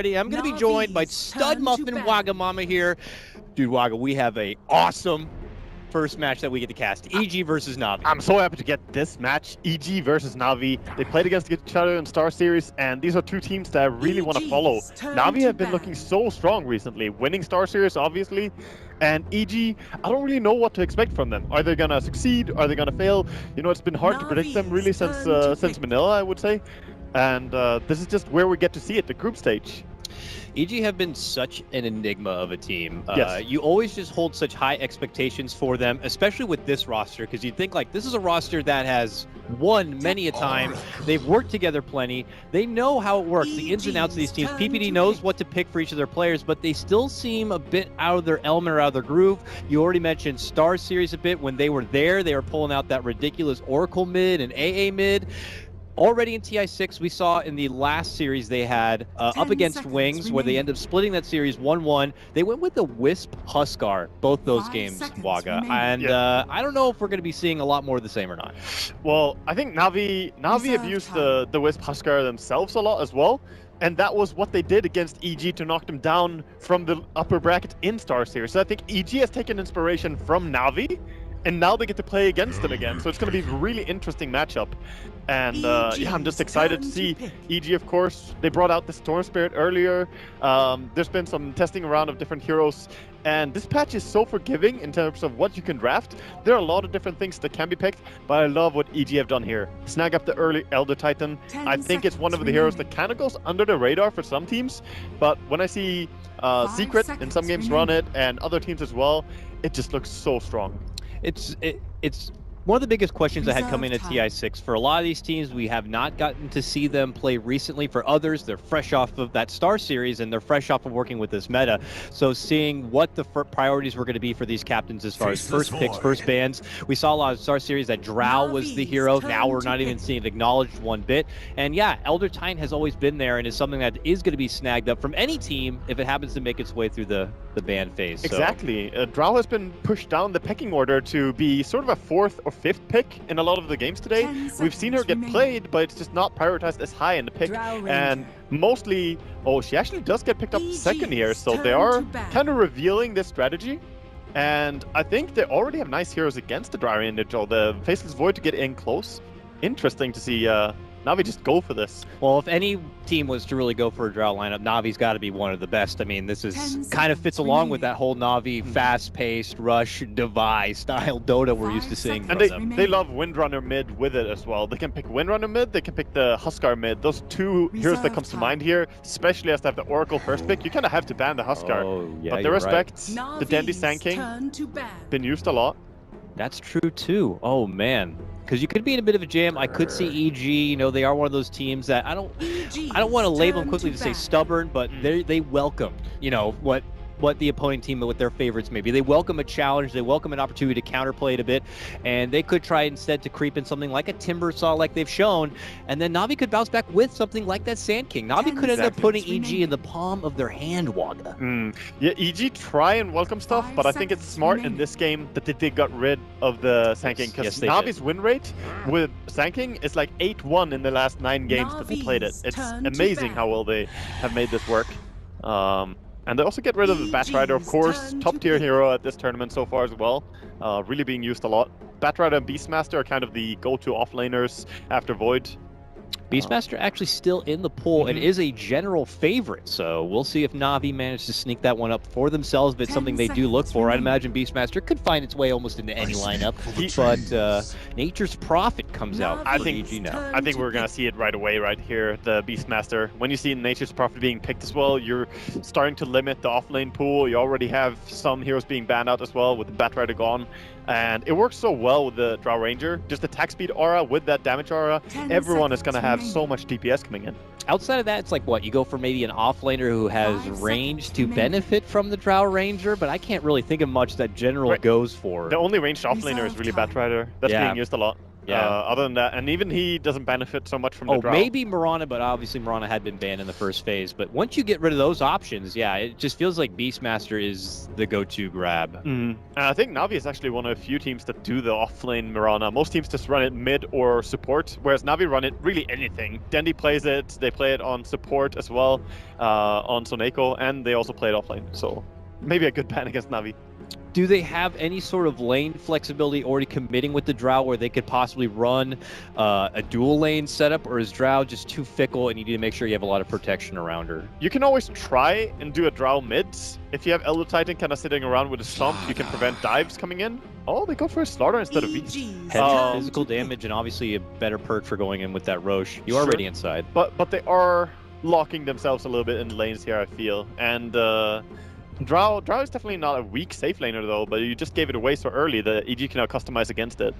I'm going to be joined by Stud Muffin Wagamama here. Dude, Waga, we have a awesome first match that we get to cast. EG versus NaVi. I'm so happy to get this match, EG versus NaVi. They played against each other in Star Series, and these are two teams that I really want to follow. NaVi have been looking so strong recently, winning Star Series, obviously. And EG, I don't really know what to expect from them. Are they going to succeed? Are they going to fail? You know, it's been hard to predict them really since Manila, I would say. And this is just where we get to see it, the group stage. EG have been such an enigma of a team. Yes. You always just hold such high expectations for them, especially with this roster, because you'd think, like, this is a roster that has won many a time. They've worked together plenty. They know how it works, the ins and outs of these teams. PPD knows what to pick for each of their players, but they still seem a bit out of their element or out of their groove. You already mentioned Star Series a bit. When they were there, they were pulling out that ridiculous Oracle mid and AA mid. Already in TI6, we saw in the last series they had up against Wings, where they ended up splitting that series 1-1. They went with the Wisp Huskar, both those games, Waga. And I don't know if we're going to be seeing a lot more of the same or not. Well, I think NaVi have used the Wisp Huskar themselves a lot as well. And that was what they did against EG to knock them down from the upper bracket in Star Series. So I think EG has taken inspiration from NaVi, and now they get to play against them again. So it's going to be a really interesting matchup. And yeah, I'm just excited to see EG, of course. They brought out the Storm Spirit earlier. There's been some testing around of different heroes. And this patch is so forgiving in terms of what you can draft. There are a lot of different things that can be picked, but I love what EG have done here. Snag up the early Elder Titan. I think it's one of the heroes that kind of goes under the radar for some teams. But when I see Secret in some games run it, and other teams as well, it just looks so strong. It's one of the biggest questions I had coming into TI6. For a lot of these teams, we have not gotten to see them play recently. For others, they're fresh off of that Star Series, and they're fresh off of working with this meta. So seeing what the priorities were going to be for these captains as far as first picks, first bans. We saw a lot of Star Series that Drow was the hero. Now we're not even seeing it acknowledged one bit. And yeah, Elder Titan has always been there and is something that is going to be snagged up from any team if it happens to make its way through the ban phase. Exactly. Drow has been pushed down the pecking order to be sort of a 4th or 5th pick in a lot of the games today. We've seen her get played, but it's just not prioritized as high in the pick. And mostly, she actually does get picked up second here, so they are kind of revealing this strategy. And I think they already have nice heroes against the Dryad Ninja. The Faceless Void to get in close. Interesting to see NaVi just go for this. Well, if any team was to really go for a Drow lineup, NaVi's got to be one of the best. I mean, this is kind of fits along with that whole NaVi fast-paced, rush, Devi style Dota we're used to seeing from them. And they love Windrunner mid with it as well. They can pick Windrunner mid, they can pick the Huskar mid. Those two heroes that comes to mind here, especially as they have the Oracle first pick, you kind of have to ban the Huskar. Oh, yeah, but they respect the Dandy Sand King. Been used a lot. That's true too. Oh man, because you could be in a bit of a jam. I could see EG. You know, they are one of those teams that I don't want to label them quickly to say stubborn, but they welcome, you know, what the opposing team, what their favorites may be. They welcome a challenge. They welcome an opportunity to counterplay it a bit, and they could try instead to creep in something like a Timber Saw, like they've shown, and then NaVi could bounce back with something like that Sand King. NaVi could end up putting EG in the palm of their hand, Waga. Yeah, EG try and welcome stuff, but I think it's smart in this game that they got rid of the Sand King, because NaVi's win rate with Sand King is like 8-1 in the last 9 games that they played it. It's amazing how well they have made this work. And they also get rid of the Batrider, of course, top tier hero at this tournament so far as well. Really being used a lot. Batrider and Beastmaster are kind of the go-to offlaners after Void. Beastmaster actually still in the pool and is a general favorite, so we'll see if NaVi managed to sneak that one up for themselves, but it's something they do look for. I'd imagine Beastmaster could find its way almost into any lineup, but Nature's Prophet comes out for EG now. I think we're going to see it right away right here, the Beastmaster. When you see Nature's Prophet being picked as well, you're starting to limit the offlane pool. You already have some heroes being banned out as well with the Batrider gone. And it works so well with the Drow Ranger. Just attack speed aura with that damage aura. Everyone is going to have so much DPS coming in. Outside of that, it's like what? You go for maybe an offlaner who has range to benefit from the Drow Ranger, but I can't really think of much that General goes for. The only ranged offlaner is really Batrider. That's being used a lot. Yeah. Other than that, and even he doesn't benefit so much from the draw. Maybe Mirana, but obviously Mirana had been banned in the first phase. But once you get rid of those options, yeah, it just feels like Beastmaster is the go-to grab. And I think Navi is actually one of the few teams that do the off-lane Mirana. Most teams just run it mid or support, whereas Navi run it really anything. Dendi plays it, they play it on support as well, on Soneko, and they also play it offlane. So maybe a good ban against Navi. Do they have any sort of lane flexibility already committing with the Drow where they could possibly run a dual lane setup, or is Drow just too fickle and you need to make sure you have a lot of protection around her? You can always try and do a Drow mid. If you have Elder Titan kind of sitting around with a stomp, you can prevent dives coming in. Oh, they go for a slaughter instead of V. Heavy physical damage and obviously a better perk for going in with that Roche. You are already inside. But they are locking themselves a little bit in lanes here, I feel. And Drow is definitely not a weak safe laner though, but you just gave it away so early that EG can now customize against it.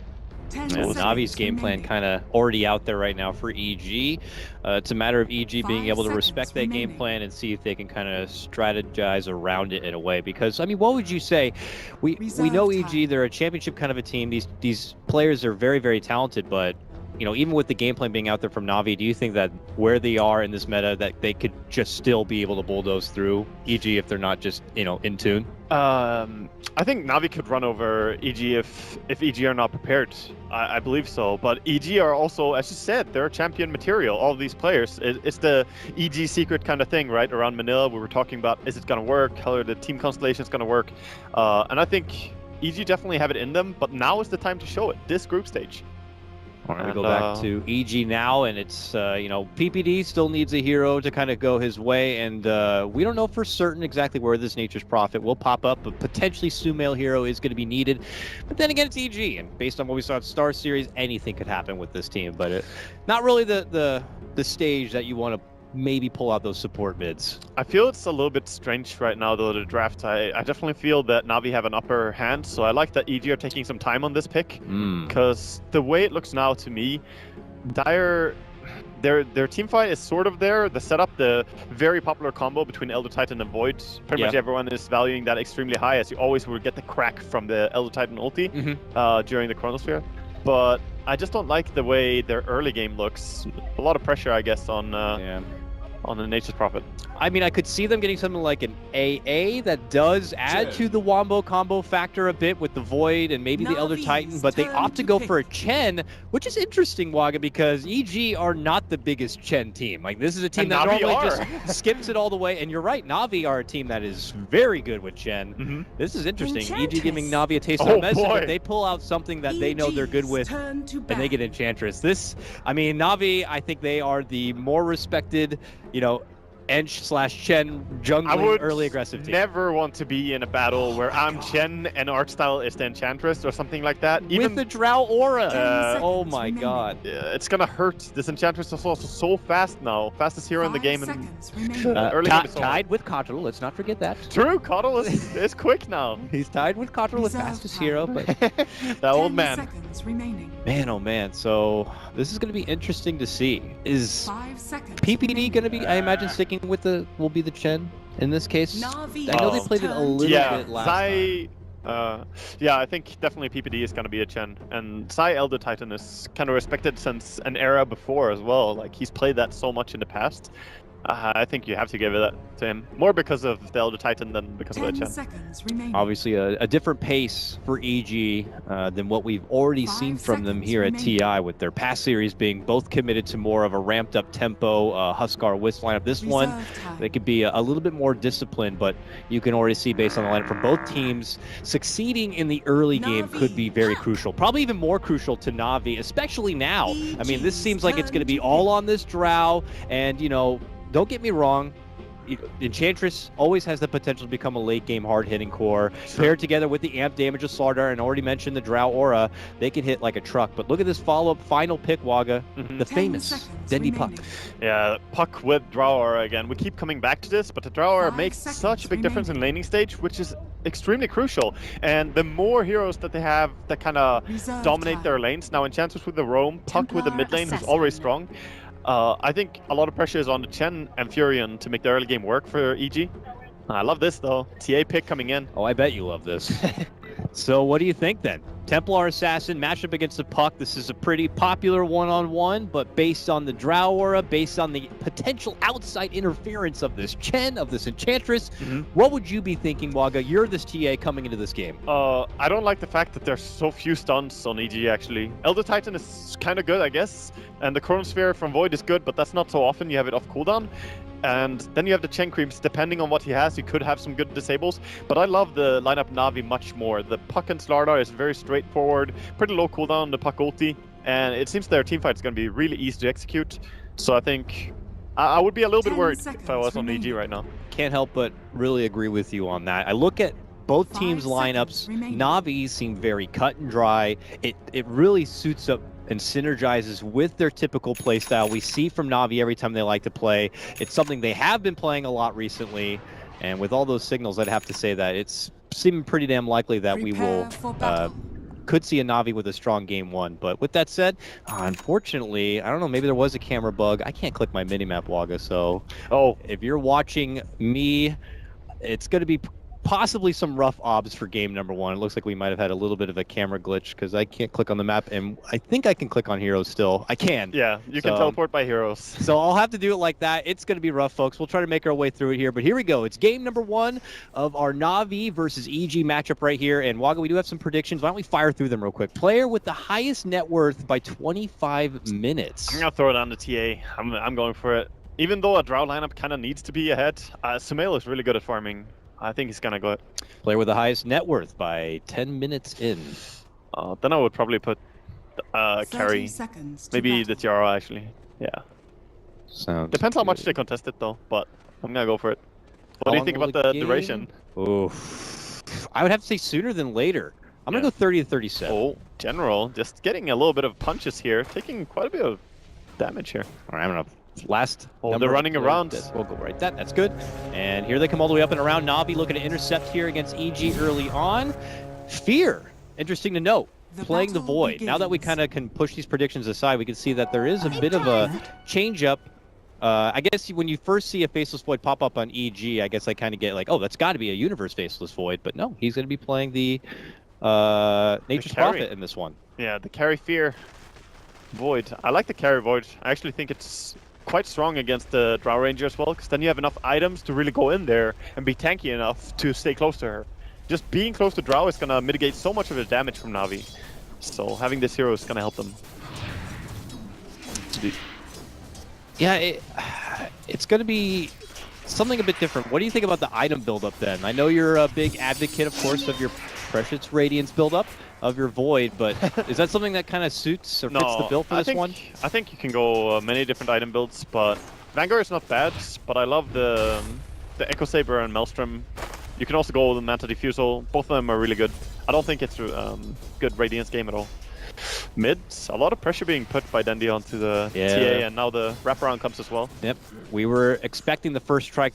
And Navi's game plan kind of already out there right now for EG. It's a matter of EG being able to respect that game plan and see if they can kind of strategize around it in a way. Because, I mean, what would you say? We know EG, they're a championship kind of a team. These players are very, very talented, but you know, even with the game plan being out there from Navi, do you think that where they are in this meta, that they could just still be able to bulldoze through EG if they're not just, you know, in tune? I think Navi could run over EG if EG are not prepared. I believe so. But EG are also, as you said, they're champion material. All of these players, it's the EG secret kind of thing, right? Around Manila, we were talking about, is it going to work? How are the team constellations going to work? And I think EG definitely have it in them, but now is the time to show it. This group stage. All right, we go back to EG now, and it's, you know, PPD still needs a hero to kind of go his way, and we don't know for certain exactly where this Nature's Prophet will pop up, but potentially Sumail hero is going to be needed. But then again, it's EG, and based on what we saw at Star Series, anything could happen with this team, but not really the stage that you want to maybe pull out those support mids. I feel it's a little bit strange right now, though, the draft. I definitely feel that Navi have an upper hand, so I like that EG are taking some time on this pick, because the way it looks now to me, their team fight is sort of there. The setup, the very popular combo between Elder Titan and Void, pretty much everyone is valuing that extremely high, as you always will get the crack from the Elder Titan ulti during the Chronosphere. But I just don't like the way their early game looks. A lot of pressure, I guess, on the Nature's Prophet. I mean, I could see them getting something like an AA that does add to the Wombo combo factor a bit with the Void and maybe the Elder Titan, but they opt to go for a Chen, which is interesting, Waga, because EG are not the biggest Chen team. Like, this is a team that normally just skips it all the way, and you're right, Navi are a team that is very good with Chen. This is interesting. EG giving Navi a taste of medicine, but they pull out something that they know they're good with, and they get Enchantress. This, I mean, Navi, I think they are the more respected, you know, Ench/Chen jungling early aggressive team. Never want to be in a battle where I'm Chen and Archstyle is the Enchantress or something like that. Even with the Drow aura. Oh my god. It's gonna hurt. This Enchantress is also so fast now. Fastest hero in the game. And early game is tied with Cottrell, let's not forget that. True, Cottrell is quick now. He's tied with Cottrell with fastest hero, but that old man. Man, oh man. So this is gonna be interesting to see. Is PPD gonna be, I imagine, sticking with will be the Chen in this case? I know they played it a little bit last time. Yeah, I think definitely PPD is going to be a Chen, and Sai Elder Titan is kind of respected since an era before as well. Like, he's played that so much in the past. I think you have to give it to him, more because of the Elder Titan than because of the Chen. Obviously, a different pace for EG than what we've already seen from them here at TI, with their past series being both committed to more of a ramped-up tempo, Huskar Wisp lineup. This one, they could be a little bit more disciplined, but you can already see based on the lineup from both teams, succeeding in the early game could be very crucial. Probably even more crucial to Navi, especially now. I mean, this seems like it's going to be all on this Drow, and, you know, don't get me wrong, Enchantress always has the potential to become a late-game hard-hitting core. Paired together with the amp damage of Slardar, and already mentioned the Drow aura, they can hit like a truck. But look at this follow-up final pick, Waga, the famous Dendi Puck. Yeah, Puck with Drow aura again. We keep coming back to this, but the Drow aura makes such a big difference in laning stage, which is extremely crucial. And the more heroes that they have that kind of dominate their lanes, now Enchantress with the roam, Puck with the mid lane, who's already strong. I think a lot of pressure is on the Chen and Furion to make the early game work for EG. I love this though. TA pick coming in. Oh, I bet you love this. So what do you think then? Templar Assassin matchup against the Puck. This is a pretty popular one-on-one, but based on the Drow aura, based on the potential outside interference of this Chen, of this Enchantress, what would you be thinking, Waga? You're this TA coming into this game. I don't like the fact that there's so few stuns on EG, actually. Elder Titan is kind of good, I guess, and the Chronosphere from Void is good, but that's not so often you have it off cooldown. And then you have the Chen Creeps. Depending on what he has, he could have some good disables. But I love the lineup Navi much more. The Puck and Slardar is very straightforward, pretty low cooldown, the Puck ulti. And it seems their teamfight is going to be really easy to execute. So I think I would be a little bit worried if I was on EG right now. Can't help but really agree with you on that. I look at both teams' lineups. Navi seem very cut and dry. It really suits up and synergizes with their typical playstyle. We see from Navi every time they like to play. It's something they have been playing a lot recently, and with all those signals, I'd have to say that it's seeming pretty damn likely that we will could see a Navi with a strong game one. But with that said, unfortunately, I don't know, maybe there was a camera bug. I can't click my minimap, Waga, so if you're watching me, it's going to be possibly some rough obs for game number one. It looks like we might have had a little bit of a camera glitch because I can't click on the map, and I think I can click on heroes still. I can. Yeah, you can teleport by heroes. So I'll have to do it like that. It's going to be rough, folks. We'll try to make our way through it here, but here we go. It's game number one of our Navi versus EG matchup right here, and Waga, we do have some predictions. Why don't we fire through them real quick? Player with the highest net worth by 25 minutes. I'm going to throw it on the TA. I'm going for it. Even though a Drow lineup kind of needs to be ahead, Sumail is really good at farming. I think he's gonna go. Player with the highest net worth by 10 minutes in. Then I would probably put carry. Maybe the Tiara, actually. Yeah. Sounds Depends good. how much they contest it, though, but I'm gonna go for it. What do you think about the duration? Oof. I would have to say sooner than later. I'm gonna go 30 to 37. Oh, General, just getting a little bit of punches here, taking quite a bit of damage here. All right, I'm gonna last. They're running around. We'll go right that. That's good. And here they come all the way up and around. Navi looking to intercept here against EG early on. Fear, interesting to note, playing the Void. Now that we kind of can push these predictions aside, we can see that there is a bit of a change-up. I guess when you first see a Faceless Void pop up on EG, I guess I kind of get like, oh, that's got to be a Universe Faceless Void. But no, he's going to be playing the Nature's Prophet in this one. Yeah, the carry Fear Void. I like the carry Void. I actually think it's quite strong against the Drow Ranger as well, because then you have enough items to really go in there and be tanky enough to stay close to her. Just being close to Drow is going to mitigate so much of the damage from Navi. So having this hero is going to help them. Yeah, it's going to be something a bit different. What do you think about the item build-up then? I know you're a big advocate, of course, of your Precious Radiance build-up, of your Void, but is that something that kind of suits or fits the bill for this one? I think you can go many different item builds, but Vanguard is not bad, but I love the Echo Saber and Maelstrom. You can also go with the Manta Diffusal. Both of them are really good. I don't think it's a good Radiance game at all. Mid, a lot of pressure being put by Dendy onto the TA, and now the wraparound comes as well. Yep, we were expecting the first strike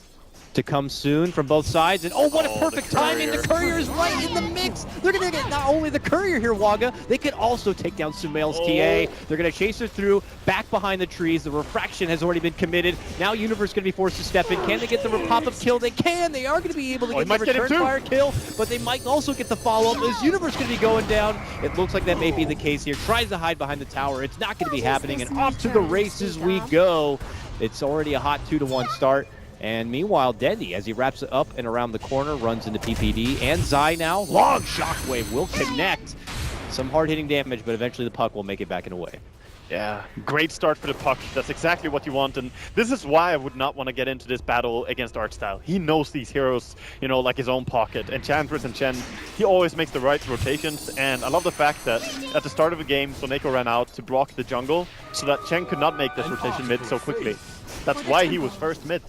to come soon from both sides, and oh, what a perfect timing! The Courier is right in the mix. They're gonna get not only the Courier here, Waga, they could also take down Sumail's TA. They're gonna chase her through, back behind the trees. The Refraction has already been committed. Now Universe gonna be forced to step in. Can they get the pop-up kill? They can. They are gonna be able to get the return fire kill, but they might also get the follow-up. Is Universe gonna be going down? It looks like that may be the case here. Tries to hide behind the tower. It's not gonna be happening, and off to the races we go. It's already a hot 2-1 start. And meanwhile, Dendy, as he wraps it up and around the corner, runs into PPD. And Zai now, long shockwave will connect. Some hard-hitting damage, but eventually the Puck will make it back in a way. Yeah, great start for the Puck. That's exactly what you want, and this is why I would not want to get into this battle against Artstyle. He knows these heroes, you know, like his own pocket. Enchantress and Chen, he always makes the right rotations, and I love the fact that at the start of the game, Soneko ran out to block the jungle, so that Chen could not make this rotation mid so quickly. That's why he was first mid.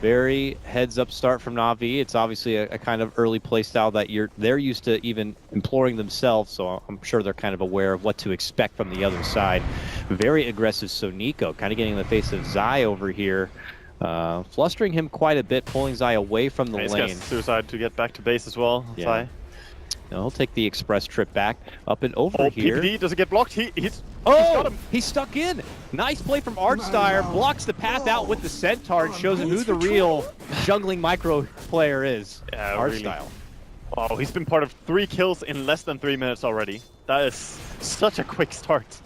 Very heads-up start from Navi. It's obviously a kind of early playstyle that they're used to even employing themselves, so I'm sure they're kind of aware of what to expect from the other side. Very aggressive Soneko, kind of getting in the face of Zai over here, flustering him quite a bit, pulling Zai away from the lane. He's got Suicide to get back to base as well, Zai. No, he'll take the express trip back up and over here. PPD, does it get blocked? He's stuck in. Nice play from Artstyle. Blocks the path out with the Centaur and shows him who the real jungling micro player is. Yeah, Artstyle. Oh, he's been part of 3 kills in less than 3 minutes already. That is such a quick start.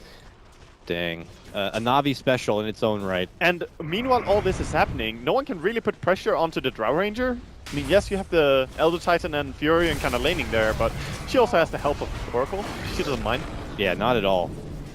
Dang. A NaVi special in its own right. And meanwhile all this is happening, no one can really put pressure onto the Drow Ranger. I mean, yes, you have the Elder Titan and Fury and kind of laning there, but she also has the help of Oracle. She doesn't mind. Yeah, not at all.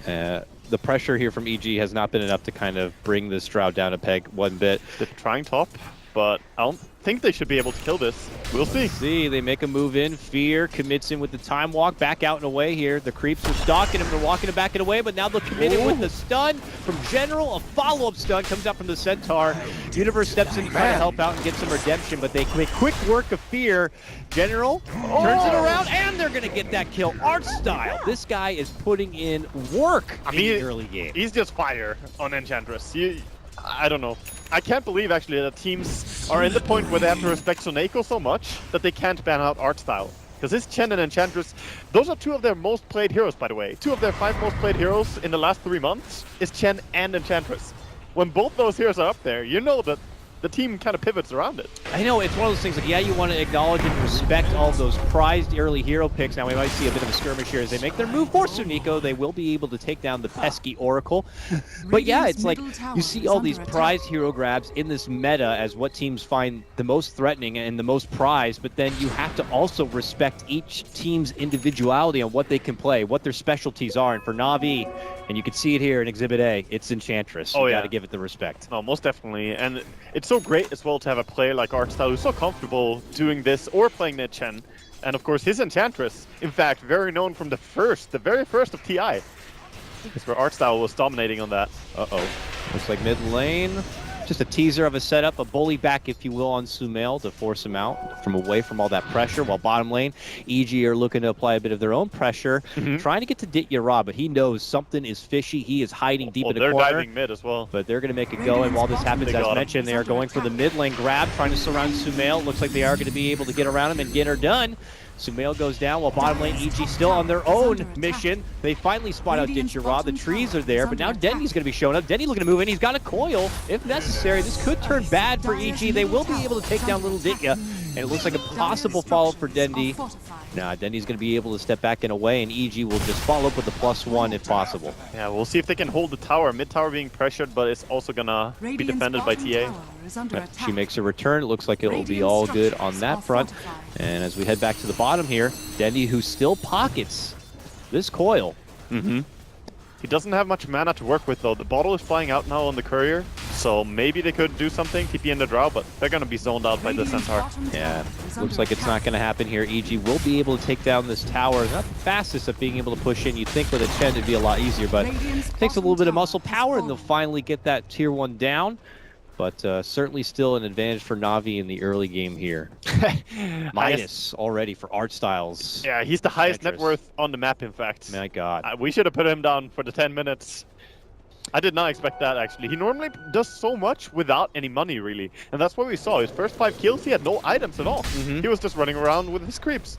The pressure here from EG has not been enough to kind of bring this Drow down a peg one bit. They're trying top, but I don't think they should be able to kill this. We'll see. See, they make a move in. Fear commits in with the time walk, back out and away here. The creeps are stalking him, they're walking him back and away, but now they'll commit it with the stun from General. A follow-up stun comes out from the Centaur. Universe steps in to try to help out and get some redemption, but they make quick work of Fear. General turns it around, and they're gonna get that kill. Art style. This guy is putting in work in the early game. He's just fire on Enchantress. I don't know. I can't believe actually that teams are in the point where they have to respect Soneko so much that they can't ban out art style. Because this Chen and Enchantress, those are 2 of their most played heroes, by the way. 2 of their 5 most played heroes in the last 3 months is Chen and Enchantress. When both those heroes are up there, you know that the team kind of pivots around it. I know, it's one of those things like, yeah, you want to acknowledge and respect all of those prized early hero picks. Now we might see a bit of a skirmish here as they make their move for Suniko. They will be able to take down the pesky Oracle. But yeah, it's like, you see all these prized hero grabs in this meta as what teams find the most threatening and the most prized, but then you have to also respect each team's individuality on what they can play, what their specialties are. And for NaVi, and you can see it here in Exhibit A, it's Enchantress. You gotta give it the respect. No, most definitely. And it's so great as well to have a player like Artstyle who's so comfortable doing this or playing Net Chen. And of course his Enchantress, in fact, very known from the very first of TI. That's where Artstyle was dominating on that. Uh-oh. Looks like mid lane. Just a teaser of a setup, a bully back, if you will, on Sumail to force him out from away from all that pressure, while bottom lane, EG are looking to apply a bit of their own pressure, trying to get to Ditya, but he knows something is fishy. He is hiding deep in the corner. They're diving mid as well. But they're going to make it go, and while this happens, as mentioned, they are going for the mid lane grab, trying to surround Sumail. Looks like they are going to be able to get around him and get her done. Sumail goes down while bottom lane EG still on their own mission. They finally spot out Ditya. The trees are there, but now Dendy's going to be showing up. Dendy looking to move in. He's got a coil. If necessary, this could turn bad for EG. They will be able to take down little Ditya, and it looks like a possible follow-up for Dendy. Nah, Dendy's going to be able to step back and away, and EG will just follow up with the +1 if possible. Yeah, we'll see if they can hold the tower. Mid tower being pressured, but it's also going to be defended by TA. She makes a return. It looks like it will be all good on that front. And as we head back to the bottom here, Dendy, who still pockets this coil. He doesn't have much mana to work with, though. The bottle is flying out now on the courier, so maybe they could do something, TP in the Drow, but they're going to be zoned out by the Centaur. Yeah, looks like it's not going to happen here. EG will be able to take down this tower. Not the fastest at being able to push in. You'd think with a Chen it'd be a lot easier, but it takes a little bit of muscle power, and they'll finally get that tier 1 down. But certainly still an advantage for NaVi in the early game here. Minus already for art styles. Yeah, he's the highest net worth on the map, in fact. My God. We should have put him down for the 10 minutes. I did not expect that, actually. He normally does so much without any money, really. And that's what we saw. His first 5 kills, he had no items at all. He was just running around with his creeps.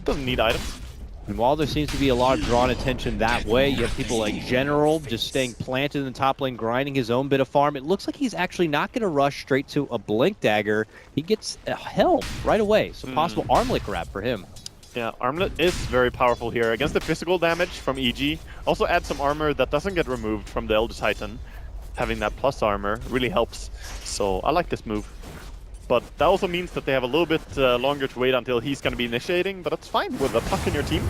Doesn't need items. And while there seems to be a lot of drawn attention that way, you have people like General just staying planted in the top lane, grinding his own bit of farm. It looks like he's actually not going to rush straight to a Blink Dagger. He gets help right away, so possible armlet grab for him. Yeah, armlet is very powerful here against the physical damage from EG. Also add some armor that doesn't get removed from the Elder Titan. Having that plus armor really helps, so I like this move. But that also means that they have a little bit longer to wait until he's going to be initiating, but that's fine with a puck in your team.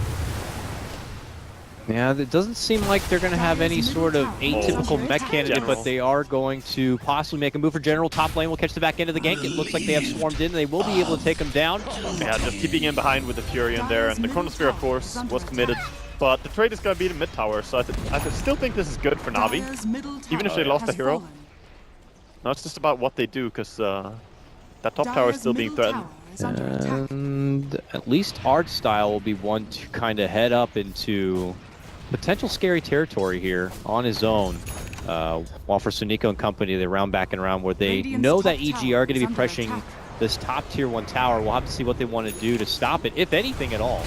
Yeah, it doesn't seem like they're going to have any sort of atypical mech candidate, but they are going to possibly make a move for General. Top lane will catch the back end of the gank. It looks like they have swarmed in. They will be able to take him down. Yeah, just keeping him behind with the Fury in there, and the Chronosphere, of course, was committed. But the trade is going to be the mid tower, so I still think this is good for NaVi, even if they lost a hero. Now it's just about what they do, because that top tower is still being threatened. And at least art style will be one to kind of head up into potential scary territory here on his own. While for Suniko and company, they round back and around where they know that EG are going to be pressuring this top tier 1 tower. We'll have to see what they want to do to stop it, if anything at all.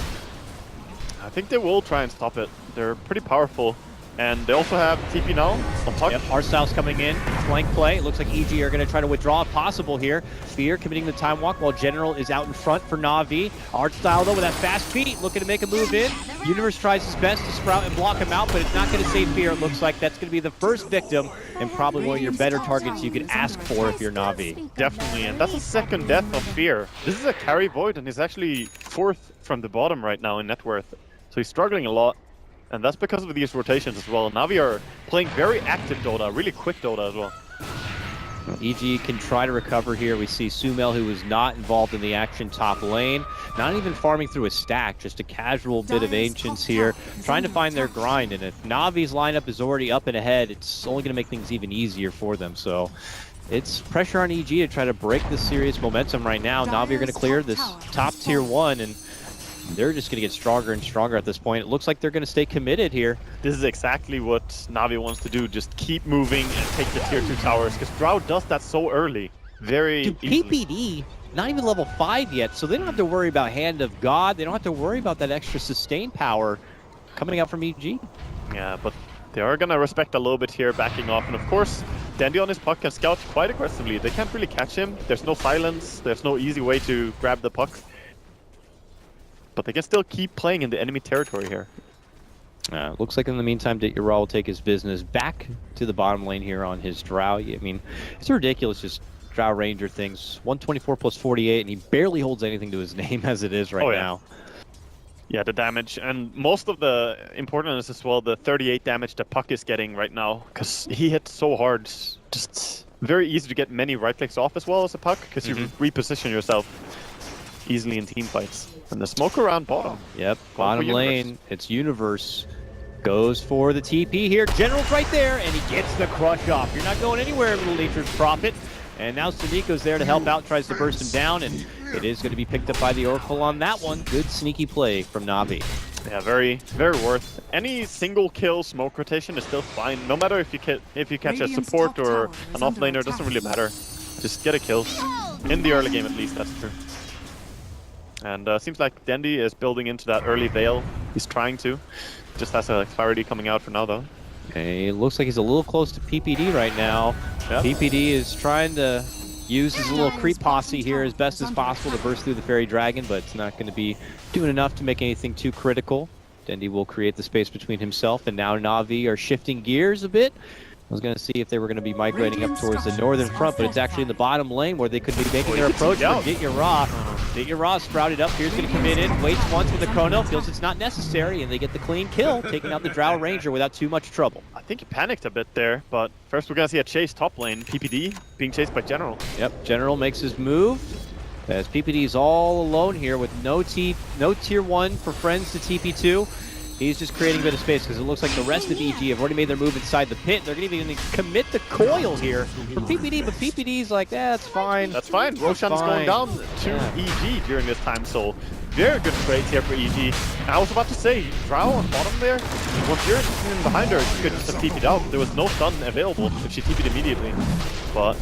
I think they will try and stop it. They're pretty powerful. And they also have TP now on puck. Yep, Arstyle's coming in, flank play. It looks like EG are going to try to withdraw if possible here. Fear committing the time walk while General is out in front for NaVi. Artstyle though with that fast feet, looking to make a move in. Universe tries his best to sprout and block him out, but it's not going to save Fear. It looks like that's going to be the first victim and probably one of your better targets you could ask for if you're NaVi. Definitely, and that's the second death of Fear. This is a carry void, and he's actually fourth from the bottom right now in net worth. So he's struggling a lot. And that's because of these rotations as well. NaVi are playing very active Dota, really quick Dota as well. EG can try to recover here. We see Sumail, who was not involved in the action top lane, not even farming through a stack, just a casual bit of Ancients here, trying to find their grind. And if NaVi's lineup is already up and ahead, it's only going to make things even easier for them. So it's pressure on EG to try to break this serious momentum right now. NaVi are going to clear this top tier 1, and they're just going to get stronger and stronger at this point. It looks like they're going to stay committed here. This is exactly what NaVi wants to do. Just keep moving and take the tier 2 towers, because Drow does that so early. Very easily. PPD, not even level 5 yet, so they don't have to worry about Hand of God. They don't have to worry about that extra sustain power coming out from EG. Yeah, but they are going to respect a little bit here, backing off. And of course, Dandy on his puck can scout quite aggressively. They can't really catch him. There's no silence. There's no easy way to grab the puck. But they can still keep playing in the enemy territory here. Looks like in the meantime, Ditya will take his business back to the bottom lane here on his Drow. I mean, it's ridiculous, just Drow Ranger things. 124 plus 48, and he barely holds anything to his name as it is right now. Yeah, the damage, and most of the importance as well, the 38 damage that Puck is getting right now, because he hits so hard. Just very easy to get many right clicks off as well as a Puck, because you reposition yourself easily in team fights. And the smoke around bottom. Yep, bottom lane, it's Universe. Goes for the TP here. General's right there, and he gets the crush off. You're not going anywhere, Little Nature's Prophet. And now Suniko's there to help out, tries to burst him down, and it is going to be picked up by the Oracle on that one. Good sneaky play from NaVi. Yeah, very worth. Any single kill smoke rotation is still fine. No matter if you catch a support or an offlaner, it doesn't really matter. Just get a kill. In the early game at least, that's true. And seems like Dandy is building into that early Veil. He's trying to. Just has a clarity coming out for now, though. Okay, it looks like he's a little close to PPD right now. Yep. PPD is trying to use his little creep posse here as best as possible to burst through the Fairy Dragon, but it's not going to be doing enough to make anything too critical. Dandy will create the space between himself, and now NaVi are shifting gears a bit. I was going to see if they were going to be migrating up towards the northern front, but it's actually in the bottom lane where they could be making their approach from Ditya. Ditya sprouted up. Here's going to come in, waits once with the chrono, feels it's not necessary, and they get the clean kill, taking out the Drow Ranger without too much trouble. I think he panicked a bit there, but first we're going to see a chase top lane. PPD being chased by General. Yep, General makes his move. As PPD is all alone here with no tier 1 for friends to TP2. He's just creating a bit of space because it looks like the rest of EG have already made their move inside the pit. They're going to even commit the coil here for PPD, but PPD's like, that's fine. That's fine. Roshan's going down to EG during this time, so very good trades here for EG. And I was about to say, Drow on bottom there, once you're in behind her, you could just have TP'd out. There was no stun available if she TP'd immediately. But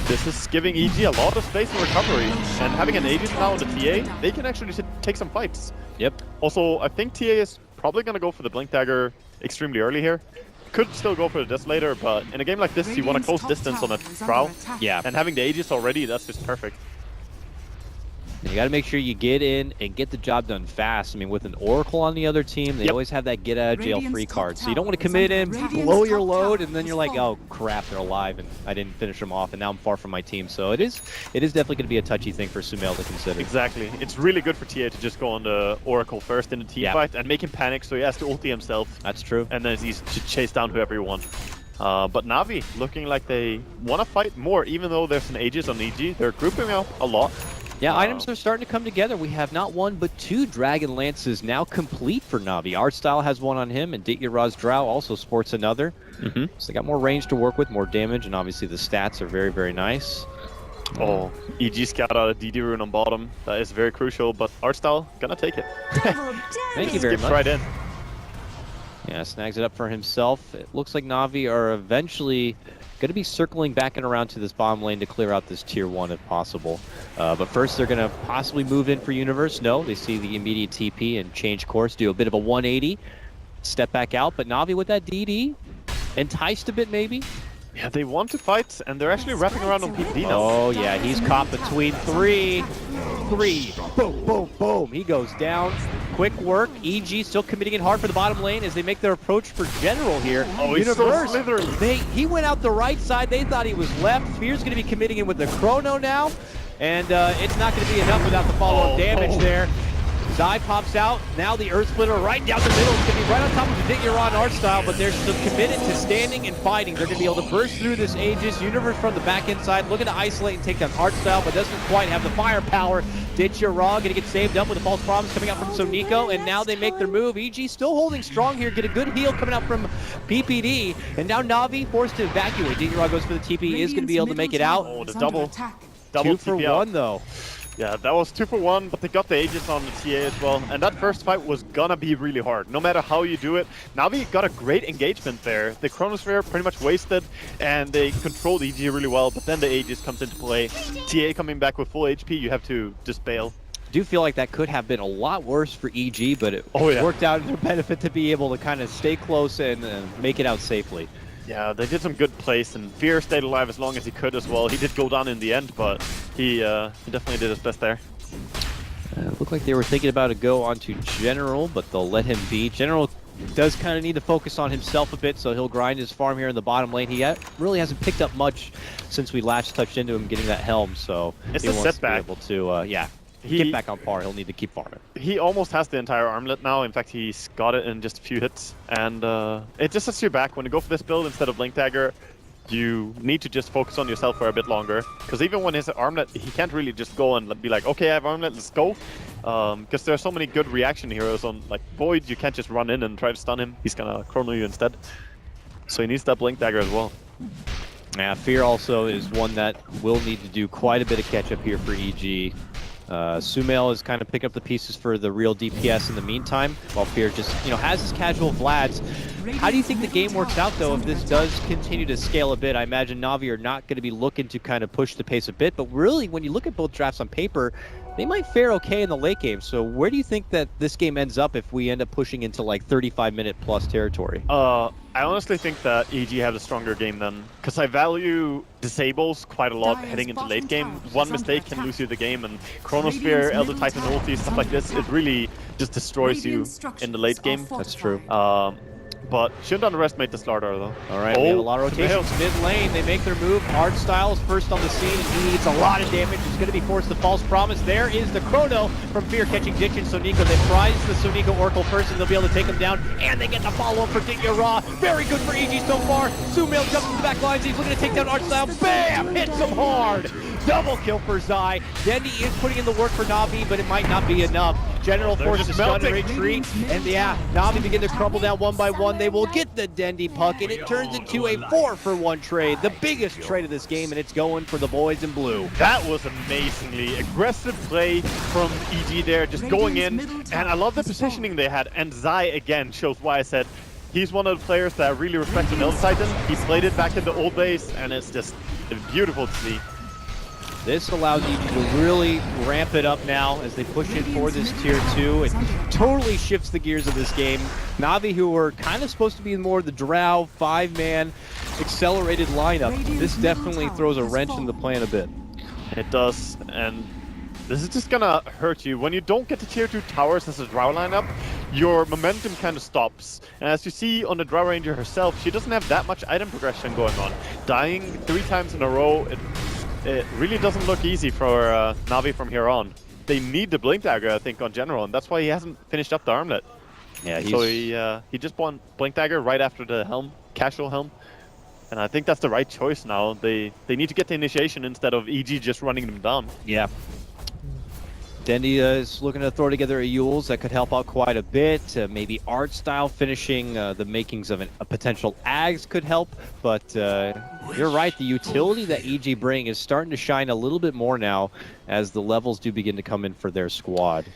this is giving EG a lot of space in recovery, and having an Aegis now on the TA, they can actually take some fights. Yep. Also, I think TA is probably going to go for the Blink Dagger extremely early here. Could still go for the Desolator, but in a game like this, you want a close distance on a Drow. Yeah. And having the Aegis already, that's just perfect. You got to make sure you get in and get the job done fast. I mean, with an Oracle on the other team, they always have that get out of jail free card. So you don't want to commit in, blow your load, and then you're like, oh crap, they're alive, and I didn't finish them off, and now I'm far from my team. So it is definitely going to be a touchy thing for Sumail to consider. Exactly. It's really good for TA to just go on the Oracle first in the team fight and make him panic, so he has to ulti himself. That's true. And then it's easy to chase down whoever you want. But NaVi looking like they want to fight more, even though there's an Aegis on EG. They're grouping up a lot. Yeah, items are starting to come together. We have not one, but 2 Dragon Lances now complete for NaVi. Artstyle has one on him, and Ditya Drow also sports another. So they got more range to work with, more damage, and obviously the stats are very, very nice. Oh, EG scout out a DD rune on bottom. That is very crucial, but Artstyle gonna take it. Thank you very much. Right in. Yeah, snags it up for himself. It looks like NaVi are eventually going to be circling back and around to this bottom lane to clear out this tier 1 if possible. But first they're going to possibly move in for Universe. No, they see the immediate TP and change course, do a bit of a 180. step back out, but Navi with that DD, enticed a bit maybe. Yeah, they want to fight, and they're actually wrapping around on PPD now. Oh yeah, he's caught between three. Boom, boom, boom. He goes down. Quick work. EG still committing it hard for the bottom lane as they make their approach for General here. Oh, he's so slithery. He went out the right side. They thought he was left. Fear's going to be committing in with the Chrono now. And it's not going to be enough without the follow-up damage there. Zai pops out. Now the Earth Splitter right down the middle. It's going to be right on top of the Diggeron art style, but they're still committed to standing and fighting. They're going to be able to burst through this Aegis. Universe from the back inside, looking to isolate and take down art style, but doesn't quite have the firepower. Ditch your Raw, going to get saved up with a false promise coming out from Soniko, and now they make their move. EG still holding strong here, get a good heal coming out from PPD, and now Navi forced to evacuate. Diggeron goes for the TP, is going to be able to make it out. Oh, the double 2 for 1 though. Yeah, that was 2 for 1, but they got the Aegis on the TA as well. And that first fight was gonna be really hard, no matter how you do it. Navi got a great engagement there. The Chronosphere pretty much wasted, and they controlled EG really well, but then the Aegis comes into play. TA coming back with full HP, you have to just bail. I do feel like that could have been a lot worse for EG, but it worked out in their benefit to be able to kind of stay close and make it out safely. Yeah, they did some good plays, and Fear stayed alive as long as he could as well. He did go down in the end, but he definitely did his best there. Looked like they were thinking about a go onto General, but they'll let him be. General does kind of need to focus on himself a bit, so he'll grind his farm here in the bottom lane. He really hasn't picked up much since we last touched into him getting that helm, so it's he a wants setback. to be able to, get back on par. He'll need to keep farming. He almost has the entire armlet now. In fact, he's got it in just a few hits. And it just sets you back. When you go for this build instead of Blink Dagger, you need to just focus on yourself for a bit longer. Because even when he's armlet, he can't really just go and be like, okay, I have armlet, let's go. Because there are so many good reaction heroes on like Void, you can't just run in and try to stun him. He's gonna chrono you instead. So he needs that Blink Dagger as well. Yeah, Fear also is one that will need to do quite a bit of catch up here for EG. Sumail is kind of picking up the pieces for the real DPS in the meantime, while Fear just, has his casual Vlads. How do you think the game works out, though, if this does continue to scale a bit? I imagine Navi are not going to be looking to kind of push the pace a bit, but really, when you look at both drafts on paper, they might fare okay in the late game. So where do you think that this game ends up if we end up pushing into like 35-minute plus territory? I honestly think that EG have a stronger game then, because I value disables quite a lot heading into late game. One mistake can lose you the game, and Chronosphere, Elder Titan ulti, stuff like this, it really just destroys you in the late game. That's true. But shouldn't underestimate the starter though. All right, we have a lot of rotations mid lane. They make their move. Hard Styles first on the scene, and he needs a lot of damage. He's going to be forced to false promise. There is the Chrono from Fear catching Ditch and Soniko. They prize the Soniko Oracle first, and they'll be able to take him down. And they get the follow-up for Digya Raw. Very good for EG so far. Sumail jumps to the back lines. He's looking to take down Art Style. Bam! Hits him hard. Double kill for Zai. Dendy is putting in the work for Navi, but it might not be enough. General forces to stun and retreat, and Navi begin to crumble down one by one. They will get the Dendy puck, and it turns into a 4-for-1 trade, the biggest trade of this game, and it's going for the boys in blue. That was amazingly aggressive play from EG there, just going in, and I love the positioning they had, and Zai again shows why I said he's one of the players that I really respect in Elder Titan. He played it back in the old days, and it's just beautiful to see. This allows you to really ramp it up now as they push it for this tier 2. It totally shifts the gears of this game. Navi, who were kind of supposed to be more the Drow 5-man accelerated lineup, this definitely throws a wrench in the plan a bit. It does, and this is just gonna hurt you. When you don't get to tier 2 towers as a Drow lineup, your momentum kind of stops. And as you see on the Drow Ranger herself, she doesn't have that much item progression going on. Dying 3 times in a row, it really doesn't look easy for Navi from here on. They need the Blink Dagger, I think, on General, and that's why he hasn't finished up the armlet. Yeah, so he just won Blink Dagger right after the helm, casual helm. And I think that's the right choice now. They need to get the initiation instead of EG just running them down. Yeah. Dendy is looking to throw together a Yules that could help out quite a bit. Maybe Art Style finishing the makings of a potential Ags could help. But you're right, the utility that EG bring is starting to shine a little bit more now as the levels do begin to come in for their squad.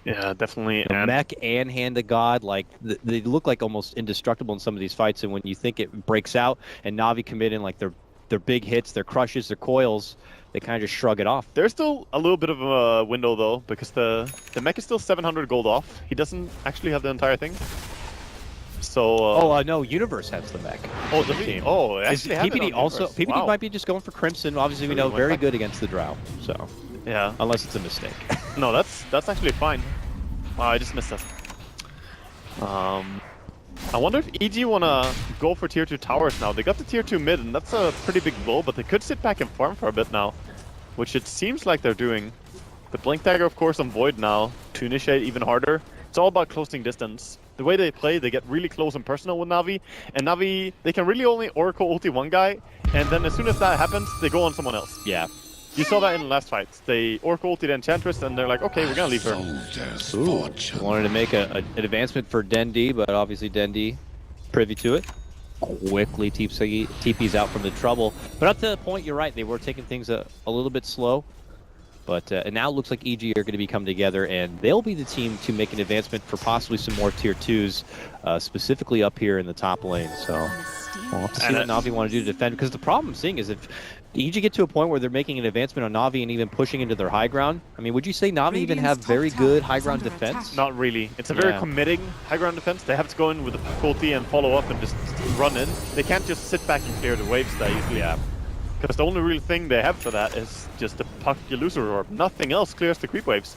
Yeah, definitely. The Mech and Hand of God, like they look like almost indestructible in some of these fights. And when you think it breaks out and Navi commit in like their big hits, their crushes, their coils, they kind of just shrug it off. There's still a little bit of a window though, because the mech is still 700 gold off. He doesn't actually have the entire thing. So. No, Universe has the mech. Oh, the team. Oh, Is actually, PPD also? PPD wow. might be just going for Crimson. Obviously, we know very good against the Drow. So. Yeah. Unless it's a mistake. No, that's actually fine. I just missed that. I wonder if EG wanna go for tier 2 towers now. They got the tier 2 mid, and that's a pretty big blow, but they could sit back and farm for a bit now, which it seems like they're doing. The Blink Dagger, of course, on Void now to initiate even harder. It's all about closing distance. The way they play, they get really close and personal with NaVi, and NaVi, they can really only Oracle ulti one guy, and then as soon as that happens, they go on someone else. Yeah. You saw that in the last fight. They Oracle ulted Enchantress, and they're like, okay, we're gonna leave her. Ooh, wanted to make an advancement for Dendi, but obviously Dendi privy to it. Quickly TP's out from the trouble. But up to the point, you're right, they were taking things a little bit slow. But and now it looks like EG are going to be coming together, and they'll be the team to make an advancement for possibly some more tier 2s, specifically up here in the top lane. So we'll have to see what NaVi want to do to defend. Because the problem I'm seeing is if EG get to a point where they're making an advancement on NaVi and even pushing into their high ground, I mean, would you say NaVi even have very good high ground defense? Not really. It's a very committing high ground defense. They have to go in with the difficulty and follow up and just run in. They can't just sit back and clear the waves that easily. Yeah. Because the only real thing they have for that is just the puck illusory orb. Nothing else clears the creep waves.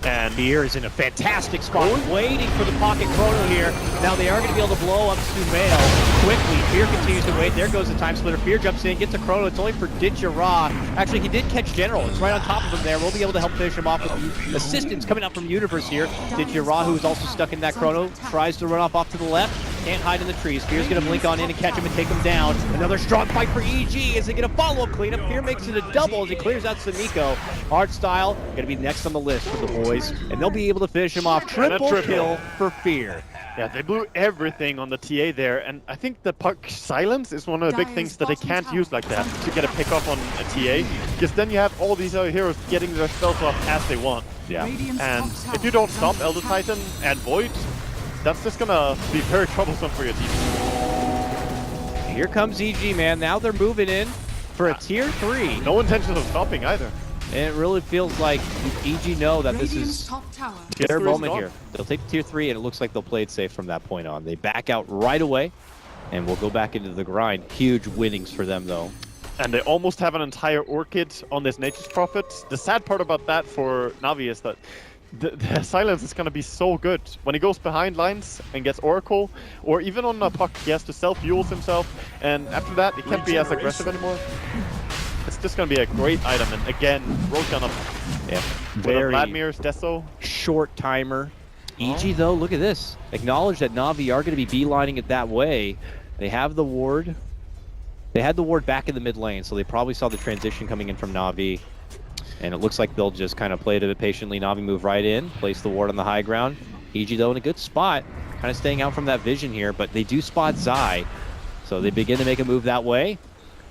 And Fear is in a fantastic spot, waiting for the pocket chrono here. Now they are going to be able to blow up Sumail quickly. Fear continues to wait. There goes the time splitter. Fear jumps in, gets a chrono. It's only for Ditchara. Actually, he did catch General. It's right on top of him there. We'll be able to help finish him off with assistance coming out from Universe here. Ditchara, who is also stuck in that chrono, tries to run off to the left. Can't hide in the trees. Fear's going to blink on in and catch him and take him down. Another strong fight for EG. Is they get a follow-up cleanup? Fear makes it a double as he clears out Samiko. Art Style going to be next on the list for the boys, and they'll be able to finish him off. Triple kill for Fear. Yeah, they blew everything on the TA there, and I think the puck silence is one of the big things that they can't use like that to get a pick up on a TA, because then you have all these other heroes getting their spells off as they want. Yeah. And if you don't stop Elder Titan and Void, that's just gonna be very troublesome for your team. Here comes EG, man. Now they're moving in for a tier 3. No intention of stopping either. And it really feels like EG know that this is their moment here. They'll take tier 3, and it looks like they'll play it safe from that point on. They back out right away, and we'll go back into the grind. Huge winnings for them, though. And they almost have an entire Orchid on this Nature's Prophet. The sad part about that for NaVi is that the silence is going to be so good. When he goes behind lines and gets Oracle, or even on a puck, he has to self-fuels himself, and after that, he can't be as aggressive anymore. It's just going to be a great item, and again, Roshan up. Yeah, very Vladimir's Deso. Short timer. EG, though, look at this. Acknowledge that NaVi are going to be beelining it that way. They have the ward. They had the ward back in the mid lane, so they probably saw the transition coming in from NaVi. And it looks like they'll just kind of play it a bit patiently. NaVi move right in, place the ward on the high ground. EG, though, in a good spot, kind of staying out from that vision here, but they do spot Zai. So they begin to make a move that way,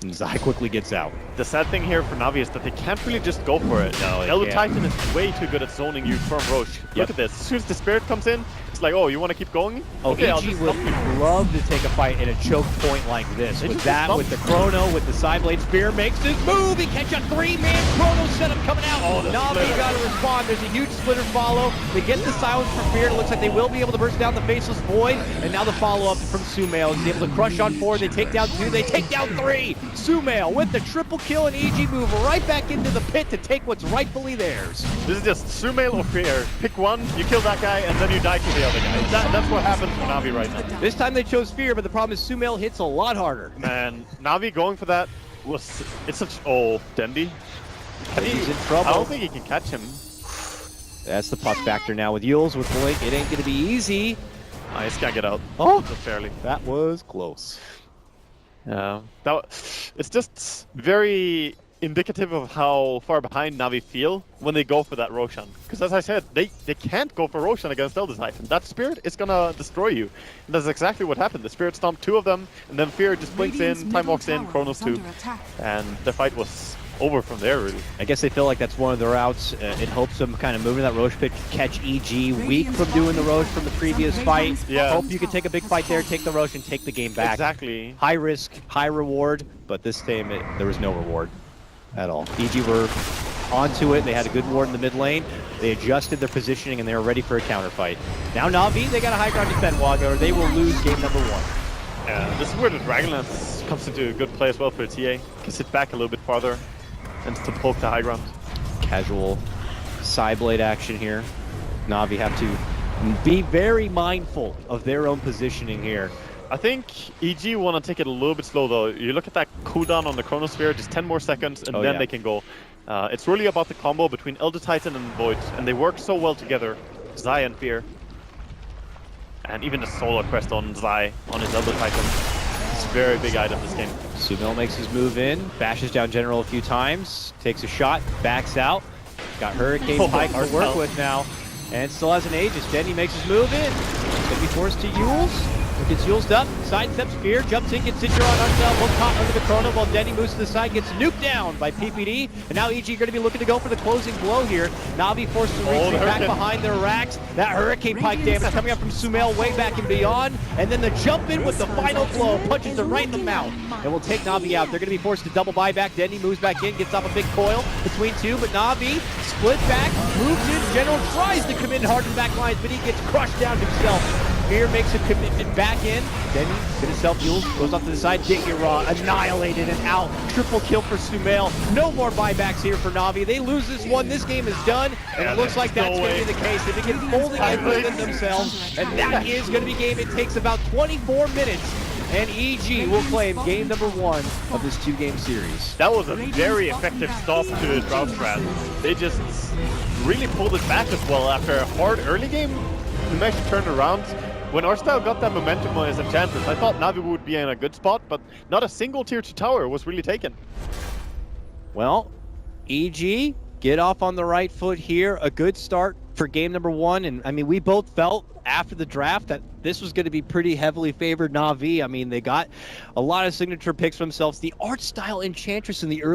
and Zai quickly gets out. The sad thing here for NaVi is that they can't really just go for it. No, Elder Titan is way too good at zoning you from Roche. Look at this. As soon as the Spirit comes in, it's like, oh, you want to keep going? Oh, okay, EG would love to take a fight in a choke point like this. With that, with the Chrono, with the side blade, Spear makes his move. He catch a 3-man Chrono setup coming out. NaVi got to respond. There's a huge splitter follow. They get the silence for Fear. It looks like they will be able to burst down the Faceless Void. And now the follow-up from Sumail. He's able to crush on 4. They take down 2. They take down 3. Sumail with the triple kill, and EG move right back into the pit to take what's rightfully theirs. This is just Sumail or Fear. Pick one, you kill that guy, and then you die to the other guy. That's what happens for NaVi right now. This time they chose Fear, but the problem is Sumail hits a lot harder. Man, NaVi going for that was... It's such... Oh, Dendi. He's in trouble. I don't think he can catch him. That's the puck factor now with Yules, with Blink. It ain't going to be easy. I just can't get out. Oh, just barely. That was close. Yeah. It's just very indicative of how far behind NaVi feel when they go for that Roshan. Because as I said, they can't go for Roshan against Elder Titan. That Spirit is gonna destroy you. And that's exactly what happened. The Spirit stomped 2 of them, and then Fear just blinks in, time walks in, Chronos 2. And the fight was over from there, really. I guess they feel like that's one of the routes. It hopes them kind of moving that Roche pitch, catch EG weak from doing the Roche from the previous fight. Yeah. Hope you can take a big fight there, take the Roche, and take the game back. Exactly. High risk, high reward, but this time there was no reward at all. EG were onto it. They had a good ward in the mid lane. They adjusted their positioning and they were ready for a counter fight. Now NaVi, they got a high ground defend wog, or they will lose game number 1. Yeah, this is where the Dragonlance comes into a good play as well for the TA. Can sit back a little bit farther and to poke the high ground. Casual side blade action here. NaVi have to be very mindful of their own positioning here. I think EG want to take it a little bit slow though. You look at that cooldown on the Chronosphere, just 10 more seconds and then they can go. It's really about the combo between Elder Titan and Void, and they work so well together. Zai and Fear. And even the Solar Crest on Zai, on his Elder Titan. It's a very big item this game. Sumail makes his move in, bashes down General a few times, takes a shot, backs out. Got Hurricane Pike to work with now. And still has an Aegis. Denny makes his move in. Gonna be forced to Yules. Gets Yules up, sidesteps Fear, jumps in, gets Citro on Arcel, both caught under the Chrono while Denny moves to the side, gets nuked down by PPD. And now EG going to be looking to go for the closing blow here. NaVi forced to retreat back behind their racks. That Hurricane Pike damage coming up from Sumail way back and beyond. And then the jump in with the final blow, punches them right in the mouth. And will take NaVi out. They're going to be forced to double buyback. Denny moves back in, gets off a big coil between two, but NaVi split back, moves in. General tries to come in hard in the back lines, but he gets crushed down himself. Fear makes a commitment back in. Then get himself Yules, goes off to the side. Digiraw annihilated and out. Triple kill for Sumail. No more buybacks here for NaVi. They lose this one. This game is done. And it looks like that's going to be the case. They begin folding in within themselves. And that is going to be game. It takes about 24 minutes. And EG will claim game number 1 of this 2-game series. That was a very effective stop to the Drought strat. They just really pulled it back as well after a hard early game. They managed to turn it around. When Arstyle got that momentum on his enchantments, I thought NaVi would be in a good spot, but not a single tier 2 tower was really taken. Well, EG, get off on the right foot here. A good start for game number 1. And I mean, we both felt after the draft that this was going to be pretty heavily favored NaVi. I mean, they got a lot of signature picks for themselves. The art style Enchantress in the early